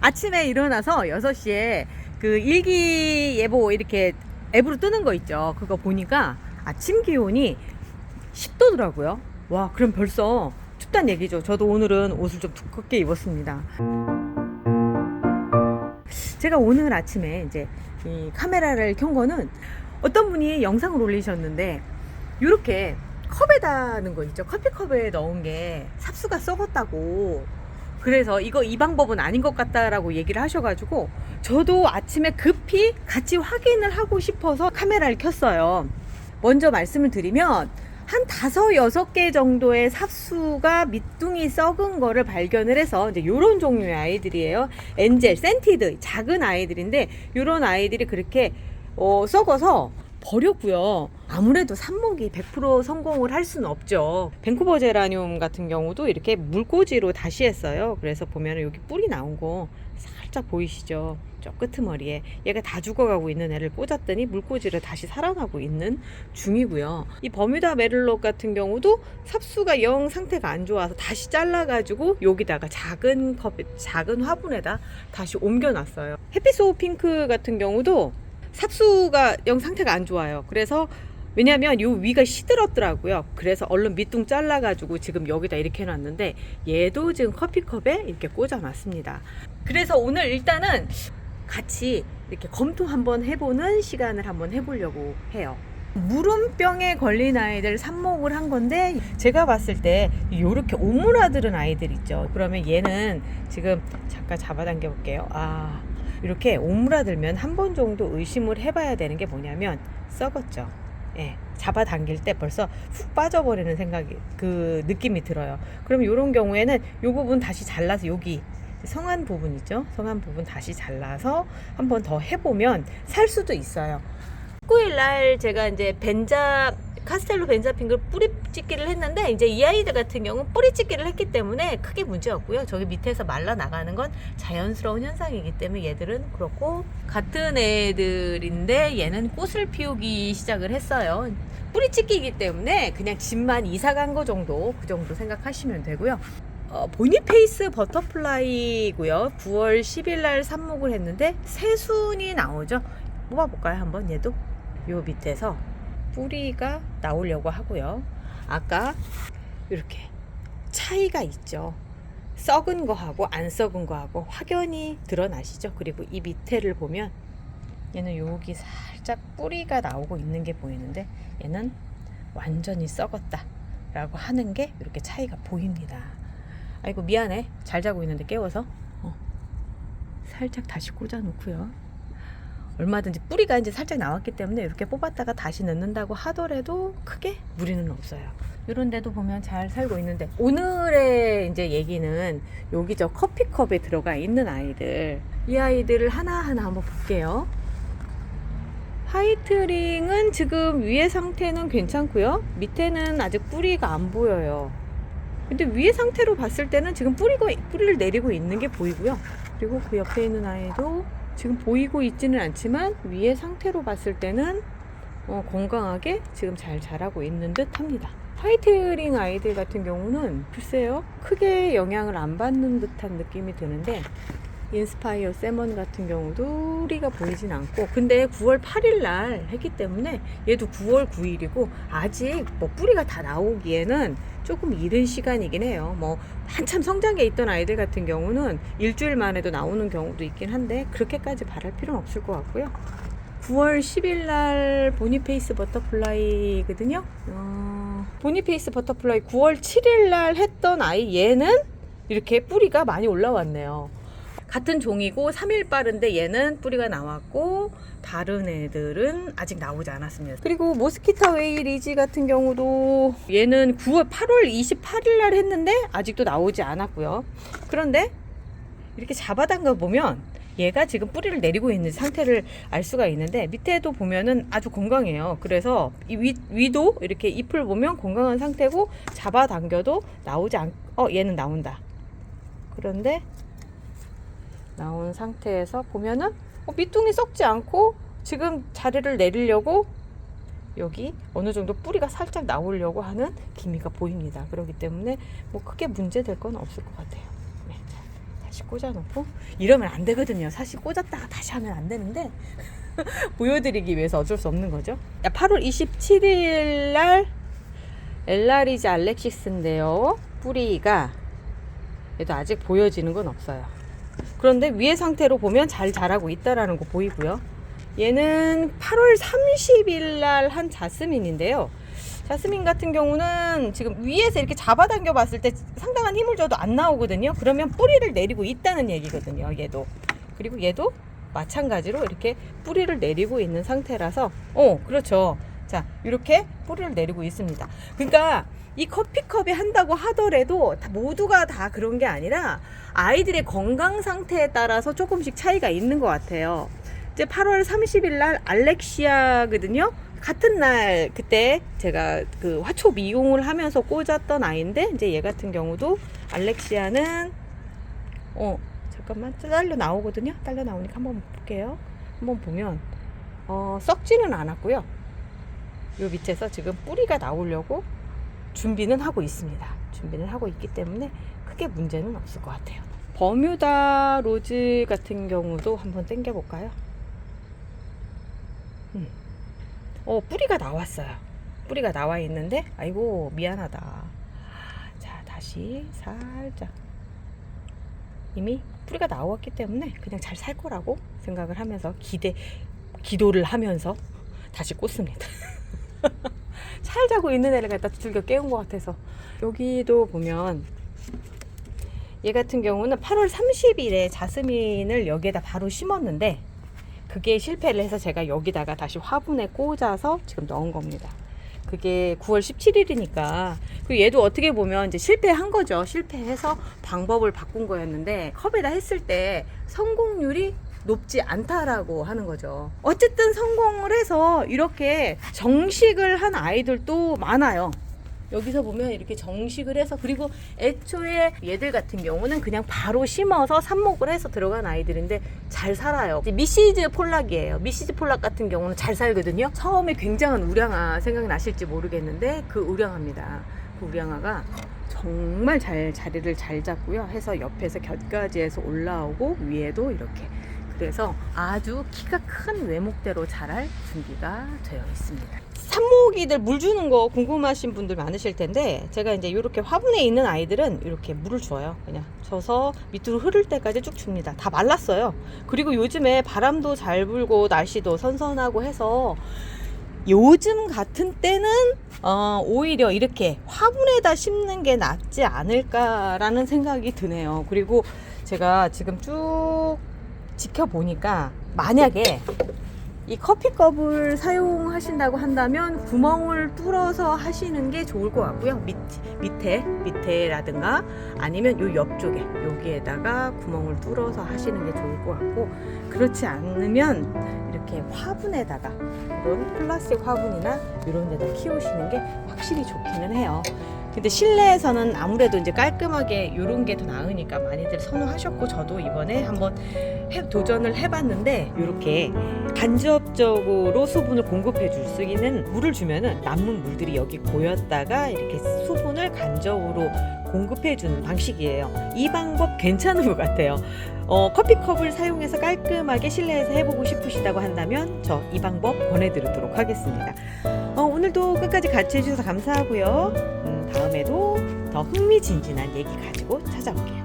아침에 일어나서 6시에 그 일기예보 이렇게 앱으로 뜨는 거 있죠. 그거 보니까 아침 기온이 10도더라고요. 와, 그럼 벌써 춥단 얘기죠. 저도 오늘은 옷을 좀 두껍게 입었습니다. 제가 오늘 아침에 이제 이 카메라를 켠 거는 어떤 분이 영상을 올리셨는데, 이렇게 컵에다 넣은 거 있죠. 커피컵에 넣은 게 삽수가 썩었다고. 그래서 이 방법은 아닌 것 같다라고 얘기를 하셔가지고, 저도 아침에 급히 같이 확인을 하고 싶어서 카메라를 켰어요. 먼저 말씀을 드리면, 한 5, 6개 정도의 삽수가 밑둥이 썩은 거를 발견을 해서, 이제 요런 종류의 아이들이에요. 엔젤, 센티드, 작은 아이들인데, 요런 아이들이 그렇게 썩어서 버렸고요. 아무래도 삽목이 100% 성공을 할 수는 없죠. 밴쿠버 제라늄 같은 경우도 이렇게 물꽂이로 다시 했어요. 그래서 보면 여기 뿌리 나온 거 살짝 보이시죠? 저 끄트머리에 얘가 다 죽어가고 있는 애를 꽂았더니 물꽂이를 다시 살아나고 있는 중이고요. 이 버뮤다 메릴록 같은 경우도 삽수가 영 상태가 안 좋아서 다시 잘라가지고 여기다가 작은 화분에다 다시 옮겨놨어요. 해피소우 핑크 같은 경우도 삽수가 영 상태가 안 좋아요. 그래서 왜냐면 요 위가 시들었더라고요. 그래서 얼른 밑둥 잘라가지고 지금 여기다 이렇게 해놨는데, 얘도 지금 커피컵에 이렇게 꽂아놨습니다. 그래서 오늘 일단은 같이 이렇게 검토 한번 해보는 시간을 한번 해보려고 해요. 물음병에 걸린 아이들 삽목을 한 건데, 제가 봤을 때 요렇게 오므라드는 아이들 있죠. 그러면 얘는 지금 잠깐 잡아당겨 볼게요. 이렇게 오므라들면 한 번 정도 의심을 해봐야 되는 게 뭐냐면, 썩었죠. 예, 잡아당길 때 벌써 훅 빠져버리는 생각이, 그 느낌이 들어요. 그럼 이런 경우에는 요 부분 다시 잘라서, 여기 성한 부분 있죠. 성한 부분 다시 잘라서 한 번 더 해보면 살 수도 있어요. 19일날 제가 이제 카스텔로 벤자핑글 뿌리 찢기를 했는데, 이제 이 아이들 같은 경우는 뿌리 찢기를 했기 때문에 크게 문제 없고요. 저기 밑에서 말라 나가는 건 자연스러운 현상이기 때문에 얘들은 그렇고, 같은 애들인데 얘는 꽃을 피우기 시작을 했어요. 뿌리 찢기이기 때문에 그냥 집만 이사 간 거 정도, 그 정도 생각하시면 되고요. 보니페이스 버터플라이고요. 9월 10일 날 삽목을 했는데 새순이 나오죠. 뽑아볼까요? 한번 얘도 요 밑에서 뿌리가 나오려고 하고요. 아까 이렇게 차이가 있죠. 썩은 거하고 안 썩은 거하고 확연히 드러나시죠. 그리고 이 밑에를 보면 얘는 여기 살짝 뿌리가 나오고 있는 게 보이는데, 얘는 완전히 썩었다 라고 하는 게 이렇게 차이가 보입니다. 아이고 미안해, 잘 자고 있는데 깨워서. 살짝 다시 꽂아 놓고요. 얼마든지 뿌리가 이제 살짝 나왔기 때문에 이렇게 뽑았다가 다시 넣는다고 하더라도 크게 무리는 없어요. 이런 데도 보면 잘 살고 있는데, 오늘의 이제 얘기는 여기 저 커피컵에 들어가 있는 아이들, 이 아이들을 하나하나 한번 볼게요. 화이트링은 지금 위의 상태는 괜찮고요. 밑에는 아직 뿌리가 안 보여요. 근데 위의 상태로 봤을 때는 지금 뿌리를 내리고 있는 게 보이고요. 그리고 그 옆에 있는 아이도 지금 보이고 있지는 않지만 위의 상태로 봤을 때는 건강하게 지금 잘 자라고 있는 듯 합니다. 화이트링 아이들 같은 경우는 글쎄요, 크게 영향을 안 받는 듯한 느낌이 드는데, 인스파이어 세먼 같은 경우도 뿌리가 보이진 않고, 근데 9월 8일 날 했기 때문에 얘도 9월 9일이고 아직 뭐 뿌리가 다 나오기에는 조금 이른 시간이긴 해요. 뭐 한참 성장기에 있던 아이들 같은 경우는 일주일 만에도 나오는 경우도 있긴 한데, 그렇게까지 바랄 필요는 없을 것 같고요. 9월 10일 날 보니페이스 버터플라이거든요. 보니페이스 버터플라이 9월 7일 날 했던 아이, 얘는 이렇게 뿌리가 많이 올라왔네요. 같은 종이고 3일 빠른데 얘는 뿌리가 나왔고, 다른 애들은 아직 나오지 않았습니다. 그리고 모스키타 웨이 리지 같은 경우도 얘는 8월 28일 날 했는데 아직도 나오지 않았고요. 그런데 이렇게 잡아당겨 보면 얘가 지금 뿌리를 내리고 있는 상태를 알 수가 있는데, 밑에도 보면은 아주 건강해요. 그래서 이 위도 이렇게 잎을 보면 건강한 상태고, 잡아당겨도 나오지 얘는 나온다. 그런데 나온 상태에서 보면은 밑둥이 썩지 않고 지금 자리를 내리려고 여기 어느 정도 뿌리가 살짝 나오려고 하는 기미가 보입니다. 그렇기 때문에 뭐 크게 문제될 건 없을 것 같아요. 네, 자, 다시 다시 꽂아놓고 이러면 안 되거든요. 사실 꽂았다가 다시 하면 안 되는데 보여드리기 위해서 어쩔 수 없는 거죠. 8월 27일 날 엘라리즈 알렉시스인데요. 뿌리가 얘도 아직 보여지는 건 없어요. 그런데 위에 상태로 보면 잘 자라고 있다라는 거 보이고요. 얘는 8월 30일 날 한 자스민인데요. 자스민 같은 경우는 지금 위에서 이렇게 잡아당겨 봤을 때 상당한 힘을 줘도 안 나오거든요. 그러면 뿌리를 내리고 있다는 얘기거든요. 얘도. 그리고 얘도 마찬가지로 이렇게 뿌리를 내리고 있는 상태라서 그렇죠. 자, 이렇게 뿌리를 내리고 있습니다. 그러니까 이 커피컵이 한다고 하더라도 모두가 다 그런 게 아니라 아이들의 건강 상태에 따라서 조금씩 차이가 있는 것 같아요. 이제 8월 30일 날 알렉시아거든요. 같은 날 그때 제가 그 화초 미용을 하면서 꽂았던 아이인데 이제 얘 같은 경우도 알렉시아는 잠깐만 딸려 나오거든요. 딸려 나오니까 한번 볼게요. 한번 보면 썩지는 않았고요. 요 밑에서 지금 뿌리가 나오려고 준비는 하고 있습니다. 준비는 하고 있기 때문에 크게 문제는 없을 것 같아요. 버뮤다 로즈 같은 경우도 한번 당겨 볼까요? 뿌리가 나왔어요. 뿌리가 나와 있는데 아이고 미안하다. 자, 다시 살짝 이미 뿌리가 나왔기 때문에 그냥 잘 살 거라고 생각을 하면서 기도를 하면서 다시 꽂습니다. 잘 자고 있는 애를 갖다 두들겨 깨운 것 같아서. 여기도 보면 얘 같은 경우는 8월 30일에 자스민을 여기에다 바로 심었는데 그게 실패를 해서 제가 여기다가 다시 화분에 꽂아서 지금 넣은 겁니다. 그게 9월 17일이니까 그 얘도 어떻게 보면 이제 실패한 거죠. 실패해서 방법을 바꾼 거였는데 컵에다 했을 때 성공률이 높지 않다라고 하는 거죠. 어쨌든 성공을 해서 이렇게 정식을 한 아이들도 많아요. 여기서 보면 이렇게 정식을 해서, 그리고 애초에 얘들 같은 경우는 그냥 바로 심어서 삽목을 해서 들어간 아이들인데 잘 살아요. 미시즈 폴락이에요. 미시즈 폴락 같은 경우는 잘 살거든요. 처음에 굉장한 우량아 생각나실지 모르겠는데 그 우량아입니다. 그 우량아가 정말 잘 자리를 잘 잡고요. 해서 옆에서 곁가지에서 올라오고 위에도 이렇게, 그래서 아주 키가 큰 외목대로 자랄 준비가 되어 있습니다. 삽목이들 물 주는 거 궁금하신 분들 많으실 텐데, 제가 이제 이렇게 화분에 있는 아이들은 이렇게 물을 줘요. 그냥 줘서 밑으로 흐를 때까지 쭉 줍니다. 다 말랐어요. 그리고 요즘에 바람도 잘 불고 날씨도 선선하고 해서 요즘 같은 때는 오히려 이렇게 화분에다 심는 게 낫지 않을까라는 생각이 드네요. 그리고 제가 지금 쭉 지켜보니까 만약에 이 커피컵을 사용하신다고 한다면 구멍을 뚫어서 하시는 게 좋을 것 같고요. 밑에라든가 아니면 요 옆쪽에 여기에다가 구멍을 뚫어서 하시는 게 좋을 것 같고, 그렇지 않으면 이렇게 화분에다가 이런 플라스틱 화분이나 이런 데다 키우시는 게 확실히 좋기는 해요. 근데 실내에서는 아무래도 이제 깔끔하게 이런 게 더 나으니까 많이들 선호하셨고, 저도 이번에 한번 도전을 해봤는데, 이렇게 간접적으로 수분을 공급해 줄 수 있는 물을 주면은 남는 물들이 여기 고였다가 이렇게 수분을 간접으로 공급해 주는 방식이에요. 이 방법 괜찮은 것 같아요. 커피컵을 사용해서 깔끔하게 실내에서 해보고 싶으시다고 한다면 저 이 방법 권해드리도록 하겠습니다. 오늘도 끝까지 같이 해주셔서 감사하고요. 다음에도 더 흥미진진한 얘기 가지고 찾아올게요.